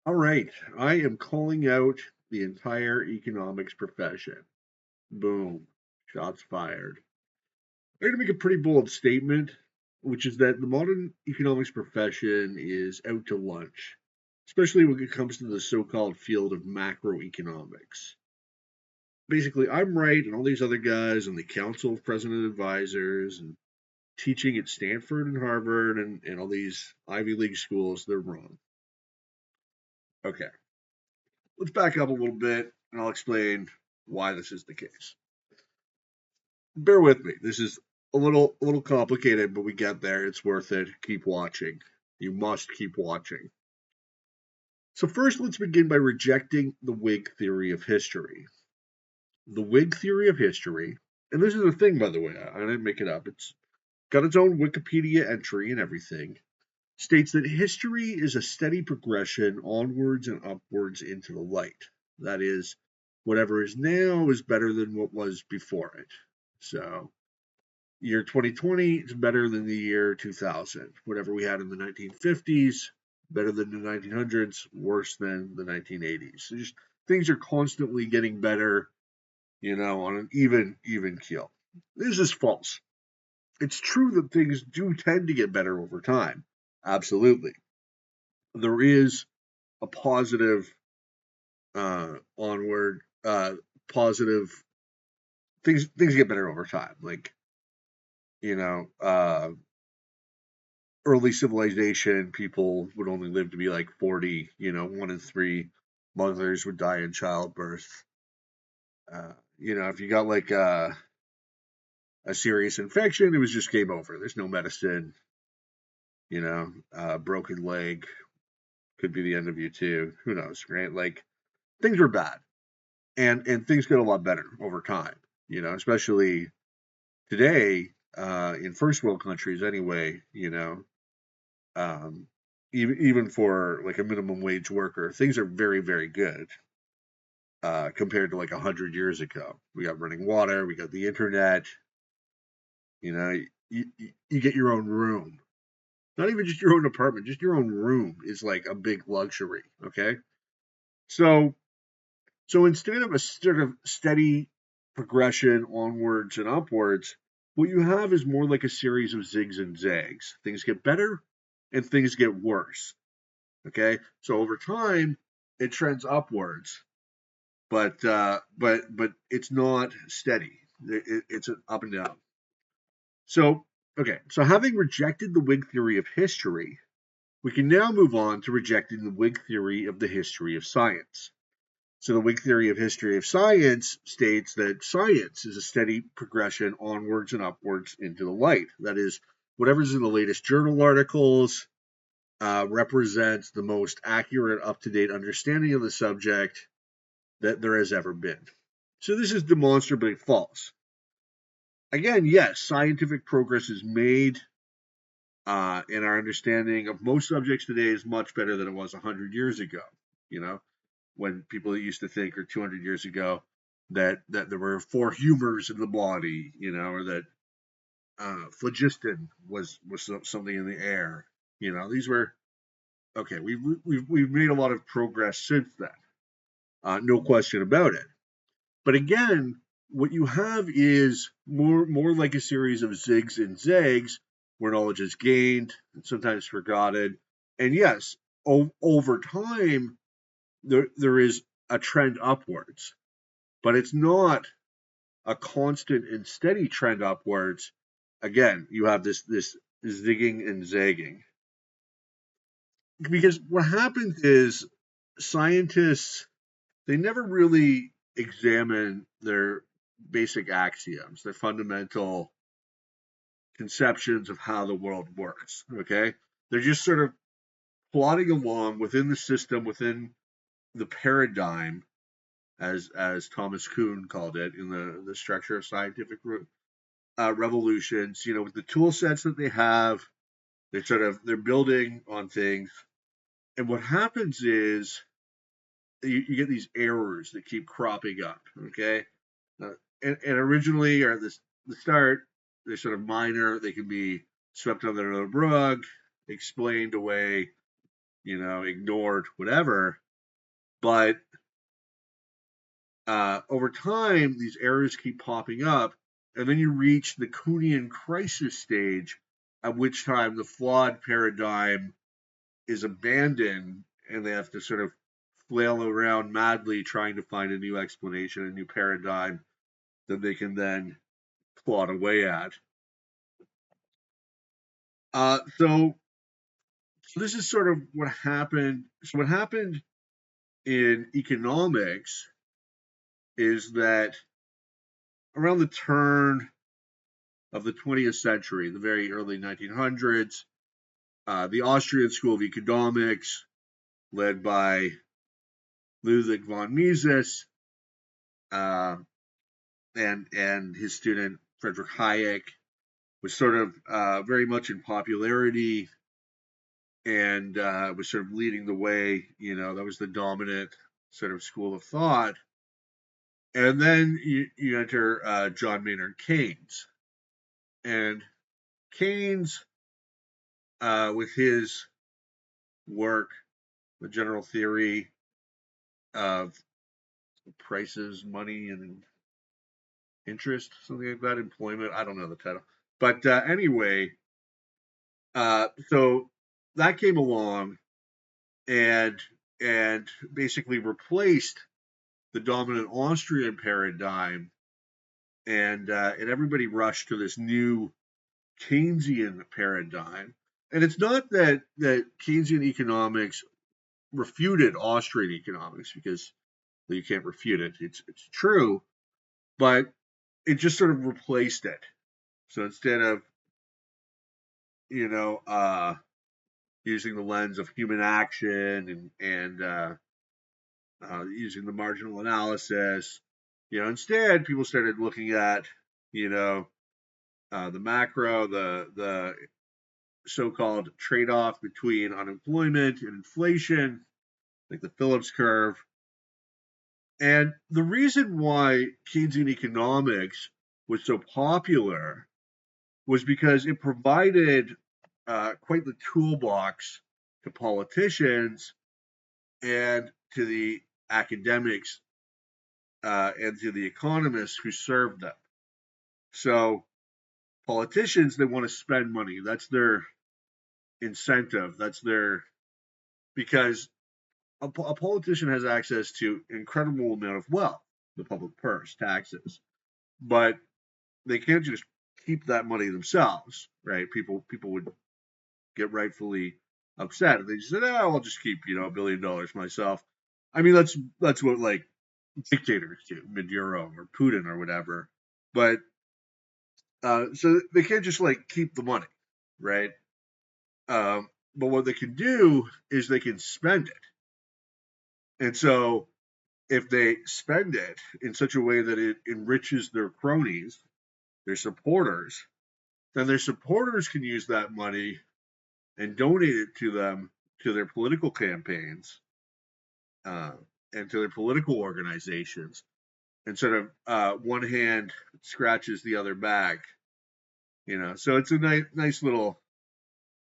All right, I am calling out the entire economics profession. Boom, shots fired. I'm going to make a pretty bold statement, which is that the modern economics profession is out to lunch, especially when it comes to the so called field of macroeconomics. Basically, I'm right, and all these other guys on the Council of President Advisors and teaching at Stanford and Harvard and all these Ivy League schools, they're wrong. Okay, let's back up a little bit and I'll explain why this is the case. Bear with me. This is a little complicated, but we get there. It's worth it. Keep watching. You must keep watching. So first, let's begin by rejecting the Whig theory of history. The Whig theory of history, and this is a thing, by the way, I didn't make it up. It's got its own Wikipedia entry and everything, states that history is a steady progression onwards and upwards into the light. That is, whatever is now is better than what was before it. So, year 2020 is better than the year 2000. Whatever we had in the 1950s, better than the 1900s, worse than the 1980s. So just things are constantly getting better, on an even keel. This is false. It's true that things do tend to get better over time. Absolutely. There is a positive onward positive things get better over time. Like, you know, early civilization, people would only live to be like 40, 1 in 3 mothers would die in childbirth. If you got like a serious infection, it was just game over. There's no medicine, broken leg could be the end of you too. Who knows, right? Like things were bad, and things get a lot better over time. Especially today in first world countries. Anyway, um, even for like a minimum wage worker, things are very very good compared to like 100 years ago. We got running water, we got the internet. You get your own room. Not even just your own apartment, just your own room is like a big luxury. Okay, so So instead of a sort of steady progression onwards and upwards, what you have is more like a series of zigs and zags. Things get better and things get worse. Okay, so over time it trends upwards, but it's not steady. It's an up and down. So so having rejected the Whig theory of history, we can now move on to rejecting the Whig theory of the history of science. So the Whig theory of history of science states that science is a steady progression onwards and upwards into the light. That is, whatever's in the latest journal articles represents the most accurate, up-to-date understanding of the subject that there has ever been. So this is demonstrably false. Again, yes, scientific progress is made, and our understanding of most subjects today is much better than it was 100 years ago. You know, when people used to think, or 200 years ago, that there were 4 humors in the body, or that phlogiston was something in the air. These were okay. We've made a lot of progress since then, no question about it. But again, what you have is more like a series of zigs and zags, where knowledge is gained and sometimes forgotten. And yes, over time, there is a trend upwards, but it's not a constant and steady trend upwards. Again, you have this zigging and zagging, because what happens is scientists, they never really examine their basic axioms, their fundamental conceptions of how the world works. Okay, they're just sort of plodding along within the system, within the paradigm, as Thomas Kuhn called it in the structure of scientific revolutions. With the tool sets that they have, they're building on things, and what happens is you get these errors that keep cropping up. Okay, uh, and originally, or at the start, they're sort of minor. They can be swept under the rug, explained away, ignored, whatever. But over time, these errors keep popping up, and then you reach the Kuhnian crisis stage, at which time the flawed paradigm is abandoned, and they have to sort of flail around madly trying to find a new explanation, a new paradigm that they can then plot away at. So this is sort of what happened. So what happened in economics is that around the turn of the 20th century, the very early 1900s, the Austrian School of Economics, led by Ludwig von Mises and his student Friedrich Hayek, was sort of very much in popularity and was sort of leading the way. That was the dominant sort of school of thought. And then you enter John Maynard Keynes. And Keynes, with his work, the general theory of prices, money, and interest, something like that, employment, I don't know the title. But anyway, so that came along and basically replaced the dominant Austrian paradigm, and everybody rushed to this new Keynesian paradigm. And it's not that Keynesian economics refuted Austrian economics, because you can't refute it. It's true, but it just sort of replaced it. So instead of using the lens of human action and using the marginal analysis, instead people started looking at the macro, the so-called trade-off between unemployment and inflation, like the Phillips curve. And the reason why Keynesian economics was so popular was because it provided quite the toolbox to politicians and to the academics and to the economists who served them. So politicians, they want to spend money. That's their incentive. Because a politician has access to an incredible amount of wealth, the public purse, taxes, but they can't just keep that money themselves, right? People would get rightfully upset if they just said, "Oh, I'll just keep $1 billion myself." I mean, that's what like dictators do, Maduro or Putin or whatever. But so they can't just like keep the money, right? But what they can do is they can spend it. And so if they spend it in such a way that it enriches their cronies, their supporters, then their supporters can use that money and donate it to them, to their political campaigns, and to their political organizations. And sort of one hand scratches the other back, So it's a nice little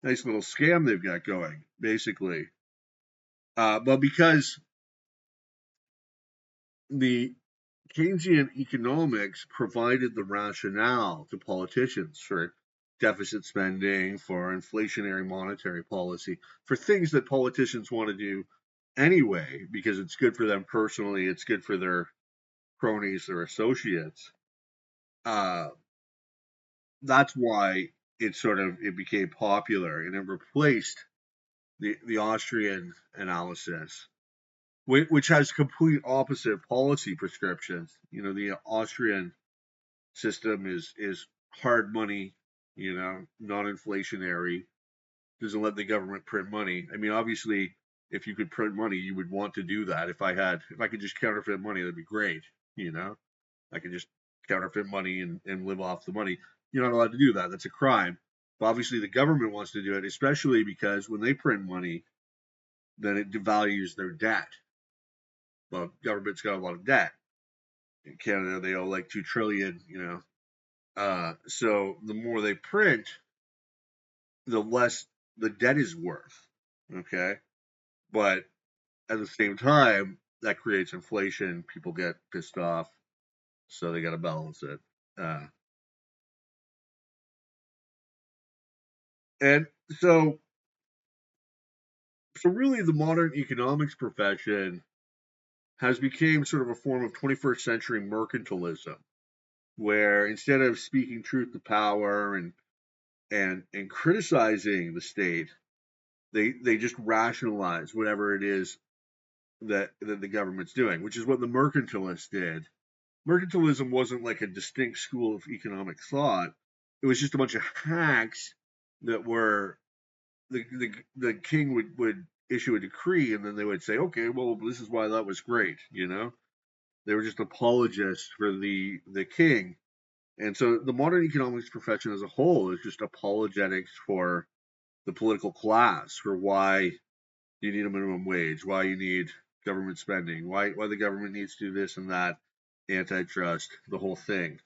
scam they've got going, basically. But because the Keynesian economics provided the rationale to politicians for deficit spending, for inflationary monetary policy, for things that politicians want to do anyway, because it's good for them personally, it's good for their cronies, their associates. That's why it became popular, and it replaced the Austrian analysis, which has complete opposite policy prescriptions. The Austrian system is hard money, non-inflationary, doesn't let the government print money. I mean, obviously, if you could print money, you would want to do that. If I could just counterfeit money, that'd be great. I could just counterfeit money and live off the money. You're not allowed to do that. That's a crime. But obviously, the government wants to do it, especially because when they print money, then it devalues their debt. Well, government's got a lot of debt. In Canada, they owe like $2 trillion, so the more they print, the less the debt is worth. Okay. But at the same time, that creates inflation. People get pissed off, so they got to balance it. Uh, and so, so really, the modern economics profession has become sort of a form of 21st century mercantilism, where instead of speaking truth to power and criticizing the state, they just rationalize whatever it is that the government's doing, which is what the mercantilists did. Mercantilism wasn't like a distinct school of economic thought. It was just a bunch of hacks that were the king would issue a decree, and then they would say, okay, well, this is why that was great, you know. They were just apologists for the king. And so the modern economics profession as a whole is just apologetics for the political class, for why you need a minimum wage, why you need government spending, why the government needs to do this and that, antitrust, the whole thing.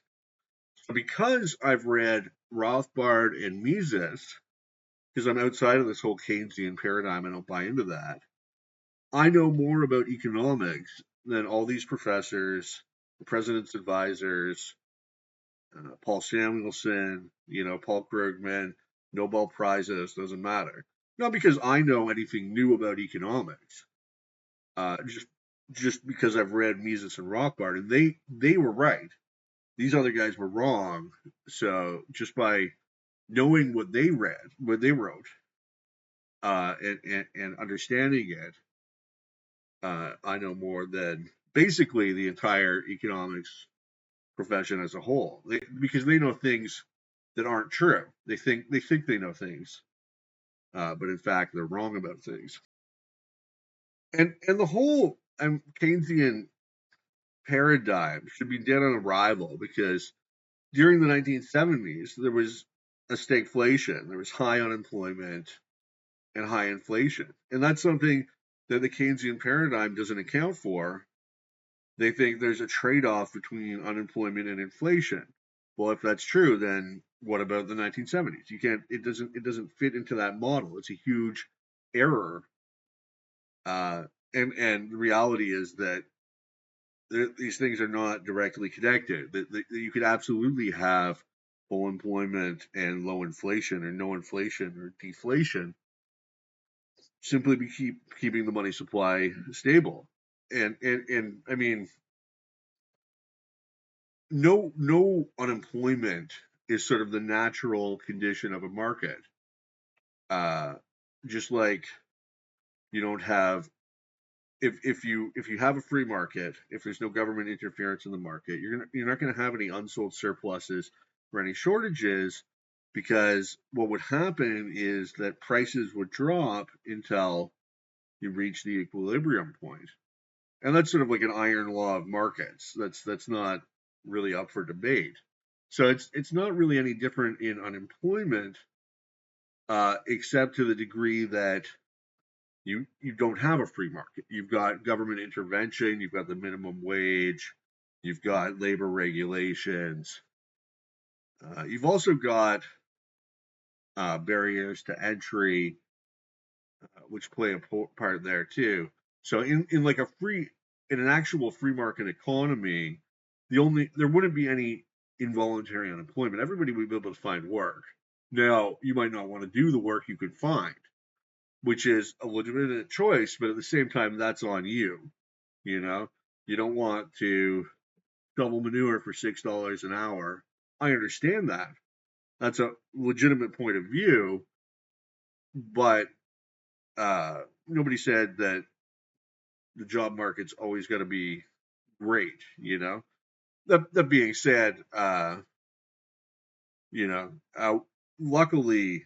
So because I've read Rothbard and Mises, because I'm outside of this whole Keynesian paradigm, I don't buy into that. I know more about economics than all these professors, the president's advisors, Paul Samuelson, Paul Krugman, Nobel Prizes, doesn't matter. Not because I know anything new about economics, just because I've read Mises and Rothbard, and they were right. These other guys were wrong. So just by knowing what they read, what they wrote, and understanding it, I know more than basically the entire economics profession as a whole, because they know things that aren't true. They think they know things, but in fact they're wrong about things. And the whole Keynesian paradigm should be dead on arrival, because during the 1970s there was a stagflation, there was high unemployment and high inflation, and that's something that the Keynesian paradigm doesn't account for. They think there's a trade-off between unemployment and inflation. Well, if that's true, then what about the 1970s? You can't. It doesn't fit into that model. It's a huge error. And the reality is that these things are not directly connected. That you could absolutely have full employment and low inflation, or no inflation or deflation, simply be keeping the money supply stable. And I mean, no unemployment is sort of the natural condition of a market. Uh, just like you don't have, if you have a free market, if there's no government interference in the market, you're not gonna have any unsold surpluses or any shortages, because what would happen is that prices would drop until you reach the equilibrium point. And that's sort of like an iron law of markets. That's not really up for debate. So it's not really any different in unemployment, except to the degree that you don't have a free market. You've got government intervention, you've got the minimum wage, you've got labor regulations, you've also got barriers to entry, which play a part there too. So in like in an actual free market economy, there wouldn't be any involuntary unemployment. Everybody would be able to find work. Now, you might not want to do the work you could find, which is a legitimate choice, but at the same time, that's on you. You know, you don't want to shovel manure for $6 an hour. I understand that. That's a legitimate point of view, but nobody said that the job market's always going to be great. That being said, you know, luckily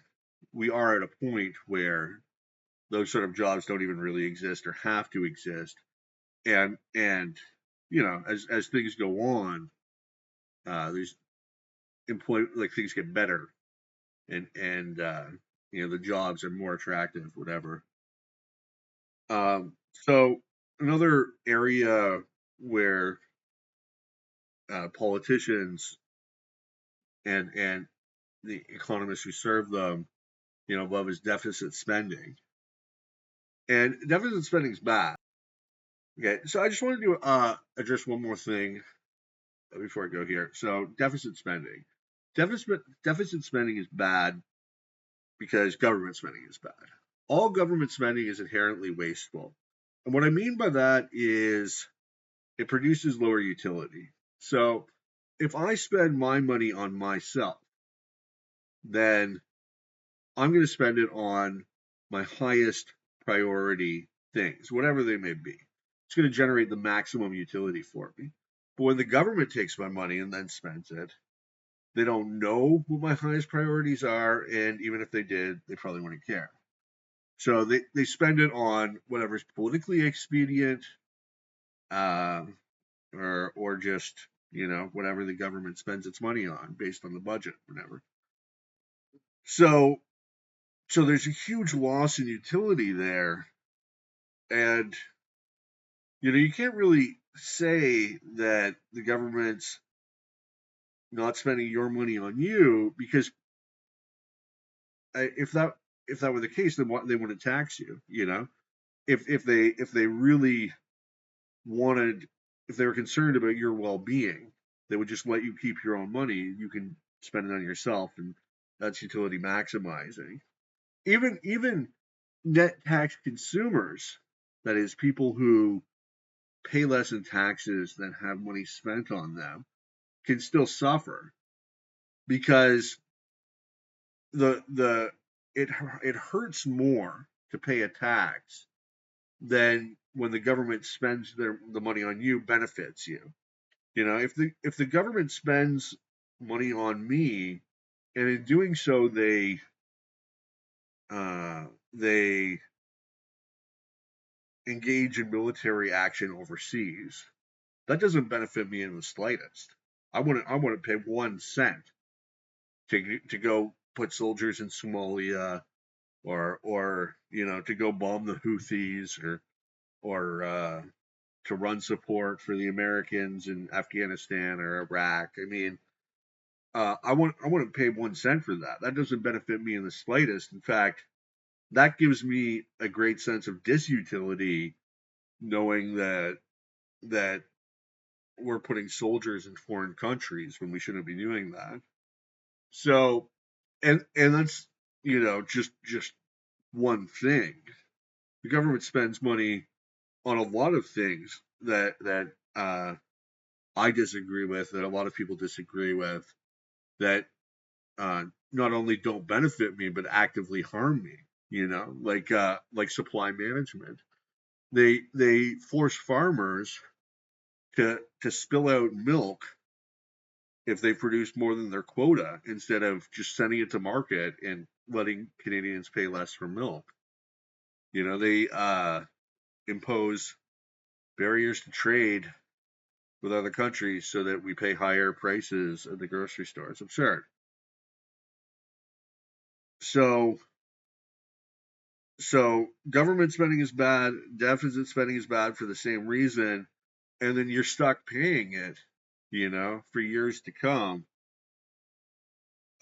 we are at a point where those sort of jobs don't even really exist or have to exist, and as things go on, there's like things get better, and the jobs are more attractive, whatever. So another area where politicians and the economists who serve them, love is deficit spending. And deficit spending is bad. Okay, so I just wanted to address one more thing before I go here. So deficit spending. Deficit spending is bad because government spending is bad. All government spending is inherently wasteful. And what I mean by that is it produces lower utility. So if I spend my money on myself, then I'm going to spend it on my highest priority things, whatever they may be. It's going to generate the maximum utility for me. But when the government takes my money and then spends it, they don't know what my highest priorities are, and even if they did, they probably wouldn't care. So they spend it on whatever's politically expedient, uh, or just whatever the government spends its money on based on the budget, whatever. So there's a huge loss in utility there, and you can't really say that the government's not spending your money on you, because if that were the case, then they wouldn't tax you. If they really wanted, if they were concerned about your well-being, they would just let you keep your own money. You can spend it on yourself, and that's utility maximizing. Even net tax consumers, that is, people who pay less in taxes than have money spent on them, can still suffer, because it hurts more to pay a tax than when the government spends the money on you, benefits you. If the government spends money on me, and in doing so they engage in military action overseas, that doesn't benefit me in the slightest. I wouldn't pay 1 cent to go put soldiers in Somalia, or to go bomb the Houthis, or to run support for the Americans in Afghanistan or Iraq. I mean, I wouldn't pay 1 cent for that. That doesn't benefit me in the slightest. In fact, that gives me a great sense of disutility, knowing that we're putting soldiers in foreign countries when we shouldn't be doing that. So, and that's just one thing. The government spends money on a lot of things that I disagree with, that a lot of people disagree with, that not only don't benefit me but actively harm me. Like supply management. They force farmers to spill out milk if they produce more than their quota, instead of just sending it to market and letting Canadians pay less for milk. They impose barriers to trade with other countries so that we pay higher prices at the grocery store. It's absurd. So government spending is bad, deficit spending is bad for the same reason, and then you're stuck paying it, for years to come.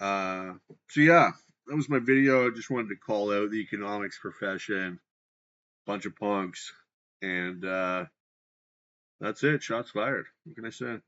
So yeah, that was my video. I just wanted to call out the economics profession, bunch of punks, and that's it. Shots fired. What can I say?